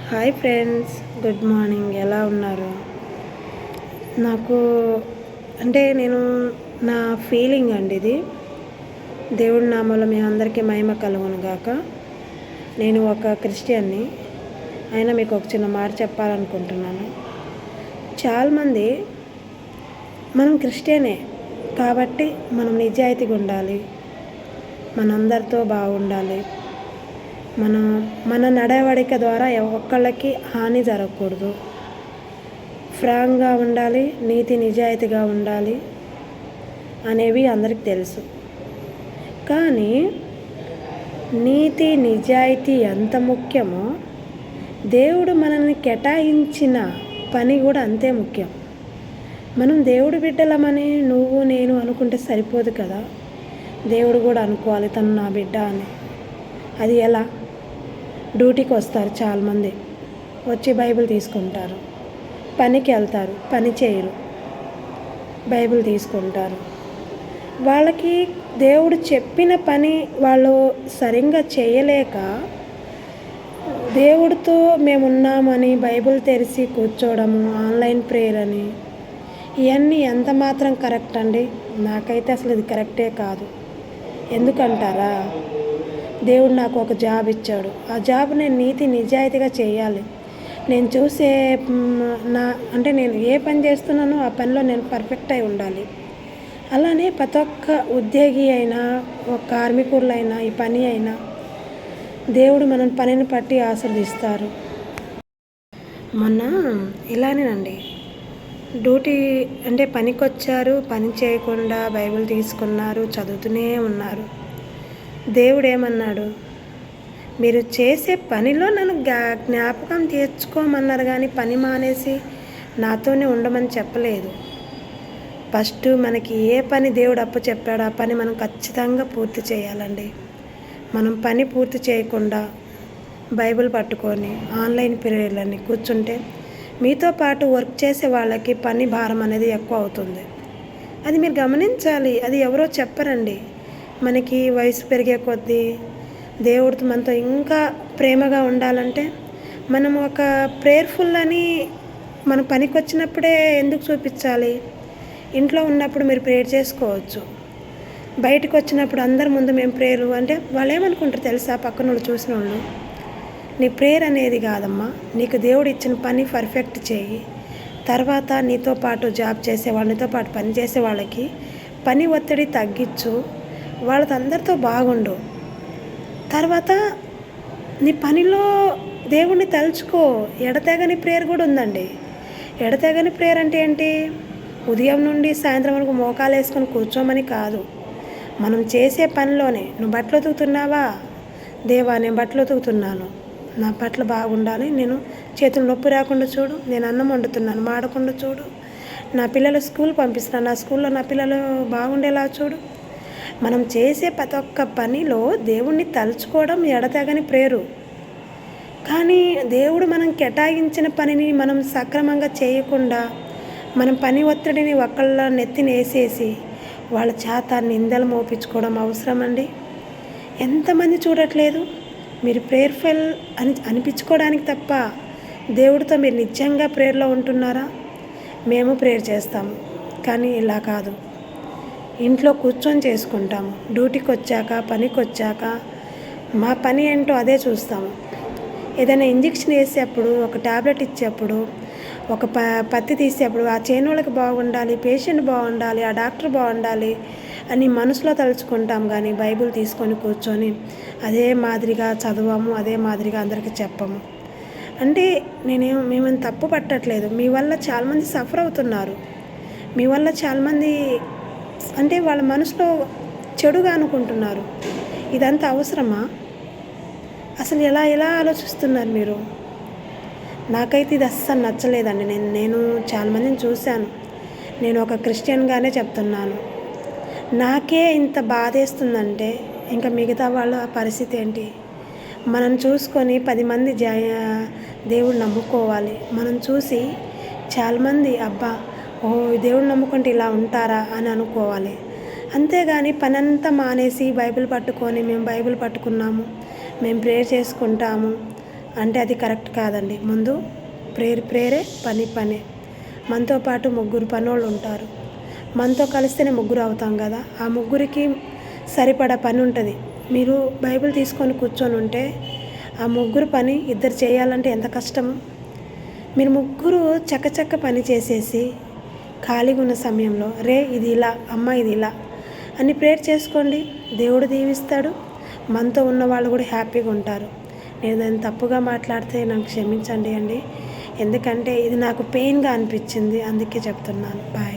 Hi friends, good morning. ఎలా ఉన్నారు? నాకు నేను నా ఫీలింగ్ అండి ఇది. దేవుడి నామంలో మీ అందరికీ మహిమ కలుగును గాక. నేను ఒక క్రిస్టియన్ని, అయినా మీకు ఒక చిన్న మాట చెప్పాలనుకుంటున్నాను. చాలామంది మనం క్రిస్టియనే కాబట్టి మనం నిజాయితీగా ఉండాలి, మనందరితో బాగుండాలి, మన నడవడిక ద్వారా ఒక్కళ్ళకి హాని జరగకూడదు, ఫ్రాంక్గా ఉండాలి, నీతి నిజాయితీగా ఉండాలి అనేవి అందరికీ తెలుసు. కానీ నీతి నిజాయితీ ఎంత ముఖ్యమో దేవుడు మనల్ని కేటాయించిన పని కూడా అంతే ముఖ్యం. మనం దేవుడు బిడ్డలమని నువ్వు నేను అనుకుంటే సరిపోదు కదా. దేవుడు కూడా అనుకోవాలి తను నా బిడ్డ అని. అది ఎలా? డ్యూటీకి వస్తారు చాలామంది, వచ్చి బైబిల్ తీసుకుంటారు, పనికి వెళ్తారు, పని చేయరు, బైబిల్ తీసుకుంటారు. వాళ్ళకి దేవుడు చెప్పిన పని వాళ్ళు సరిగ్గా చేయలేక దేవుడితో మేమున్నామని బైబిల్ తెరిచి కూర్చోవడము, ఆన్లైన్ ప్రేయర్ అని, ఇవన్నీ ఎంత మాత్రం కరెక్ట్ అండి? నాకైతే అసలు ఇది కరెక్టే కాదు. ఎందుకంటారా? దేవుడు నాకు ఒక జాబ్ ఇచ్చాడు, ఆ జాబ్ నేను నీతి నిజాయితీగా చేయాలి. నేను చూసే నేను ఏ పని చేస్తున్నానో ఆ పనిలో నేను పర్ఫెక్ట్ అయి ఉండాలి. అలానే ప్రతి ఒక్క ఉద్యోగి అయినా, ఒక కార్మికులైనా, ఈ పని అయినా దేవుడు మన పనిని పట్టి ఆశీర్వదిస్తారు. మొన్న ఇలానేనండి, డ్యూటీ పనికి వచ్చారు, పని చేయకుండా బైబిల్ తీసుకున్నారు, చదువుతూనే ఉన్నారు. దేవుడు ఏమన్నాడు? మీరు చేసే పనిలో నన్ను జ్ఞాపకం తీర్చుకోమన్నారు, కానీ పని మానేసి నాతోనే ఉండమని చెప్పలేదు. ఫస్ట్ మనకి ఏ పని దేవుడు చెప్పాడో ఆ పని మనం ఖచ్చితంగా పూర్తి చేయాలండి. మనం పని పూర్తి చేయకుండా బైబిల్ పట్టుకొని ఆన్లైన్ పీరియడ్లని కూర్చుంటే మీతో పాటు వర్క్ చేసే వాళ్ళకి పని భారం అనేది ఎక్కువ అవుతుంది. అది మీరు గమనించాలి. అది ఎవరో చెప్పరండి. మనకి వయసు పెరిగే కొద్దీ దేవుడితో మనతో ఇంకా ప్రేమగా ఉండాలంటే మనం ఒక ప్రేయర్ఫుల్ అని మన పనికి వచ్చినప్పుడే ఎందుకు చూపించాలి? ఇంట్లో ఉన్నప్పుడు మీరు ప్రేయర్ చేసుకోవచ్చు. బయటకు వచ్చినప్పుడు అందరి ముందు మేము ప్రేయర్ వాళ్ళు ఏమనుకుంటారు తెలుసా? పక్కన వాళ్ళు చూసిన వాళ్ళు, నీ ప్రేయర్ అనేది కాదమ్మా, నీకు దేవుడు ఇచ్చిన పని పర్ఫెక్ట్ చేయి. తర్వాత నీతో పాటు జాబ్ చేసేవాళ్ళు, నీతో పాటు పని చేసే వాళ్ళకి పని ఒత్తిడి తగ్గించు, వాళ్ళతో అందరితో బాగుండు. తర్వాత నీ పనిలో దేవుణ్ణి తలుచుకో. ఎడతెగని ప్రేయర్ కూడా ఉందండి. ఎడతెగని ప్రేయర్ అంటే ఏంటి? ఉదయం నుండి సాయంత్రం వరకు మోకాలు వేసుకొని కూర్చోమని కాదు. మనం చేసే పనిలోనే, నువ్వు బట్టలు ఉతుకుతున్నావా? దేవా, నేను బట్టలు ఉతుకుతున్నాను, నా బట్టలు బాగుండాలి, నేను చేతులు నొప్పి రాకుండా చూడు, నేను అన్నం వండుతున్నాను మాడకుండా చూడు, నా పిల్లలు స్కూల్ పంపిస్తున్నాను, నా స్కూల్లో నా పిల్లలు బాగుండేలా చూడు. మనం చేసే ప్రతి ఒక్క పనిలో దేవుణ్ణి తలుచుకోవడం ఎడతెగని ప్రేయరు. కానీ దేవుడు మనం కేటాయించిన పనిని మనం సక్రమంగా చేయకుండా మనం పని ఒత్తిడిని ఒకళ్ళ నెత్తిని వేసేసి వాళ్ళ చేత నిందలు మోపించుకోవడం అవసరమండి? ఎంతమంది చూడట్లేదు? మీరు ప్రేయర్ఫుల్ అనిపించుకోవడానికి తప్ప దేవుడితో మీరు నిజంగా ప్రేయర్లో ఉంటున్నారా? మేము ప్రేయర్ చేస్తాము, కానీ ఇలా కాదు. ఇంట్లో కూర్చొని చేసుకుంటాము. డ్యూటీకి వచ్చాక, పనికి వచ్చాక మా పని ఏంటో అదే చూస్తాము. ఏదైనా ఇంజెక్షన్ వేసేప్పుడు, ఒక ట్యాబ్లెట్ ఇచ్చేప్పుడు, ఒక పత్తి తీసేప్పుడు ఆ చేయనోళ్ళకి బాగుండాలి, పేషెంట్ బాగుండాలి, ఆ డాక్టర్ బాగుండాలి అని మనసులో తలుచుకుంటాం. కానీ బైబిల్ తీసుకొని కూర్చొని అదే మాదిరిగా చదవము, అదే మాదిరిగా అందరికీ చెప్పము. మేమేం తప్పు పట్టట్లేదు. మీ వల్ల చాలామంది సఫర్ అవుతున్నారు. మీ వల్ల చాలామంది వాళ్ళ మనసులో చెడుగా అనుకుంటున్నారు. ఇదంతా అవసరమా? అసలు ఎలా ఆలోచిస్తున్నారు మీరు? నాకైతే ఇది అస్సలు నచ్చలేదండి. నేను చాలామందిని చూశాను. నేను ఒక క్రిస్టియన్గానే చెప్తున్నాను. నాకే ఇంత బాధేస్తుందంటే ఇంకా మిగతా వాళ్ళ పరిస్థితి ఏంటి? మనం చూసుకొని 10 మంది దేవుడు నమ్ముకోవాలి. మనం చూసి చాలామంది అబ్బా, దేవుడు నమ్ముకుంటే ఇలా ఉంటారా అని అనుకోవాలి. అంతేగాని పనంతా మానేసి బైబిల్ పట్టుకొని మేము బైబిల్ పట్టుకున్నాము, మేము ప్రేయర్ చేసుకుంటాము అంటే అది కరెక్ట్ కాదండి. ముందు ప్రేరే, పనే. మనతో పాటు ముగ్గురు పనోళ్ళు ఉంటారు. మనతో కలిస్తేనే ముగ్గురు అవుతాం కదా. ఆ ముగ్గురికి సరిపడా పని ఉంటుంది. మీరు బైబిల్ తీసుకొని కూర్చొని ఉంటే ఆ ముగ్గురు పని ఇద్దరు చేయాలంటే ఎంత కష్టము. మీరు ముగ్గురు చకచక పని చేసేసి ఖాళీగా ఉన్న సమయంలో ఇది ఇలా, అమ్మ ఇది ఇలా అని ప్రేయర్ చేసుకోండి. దేవుడు దీవిస్తాడు. మనతో ఉన్న వాళ్ళు కూడా హ్యాపీగా ఉంటారు. నేను దాన్ని తప్పుగా మాట్లాడితే నాకు క్షమించండి అండి. ఎందుకంటే ఇది నాకు పెయిన్గా అనిపించింది, అందుకే చెప్తున్నాను. బాయ్.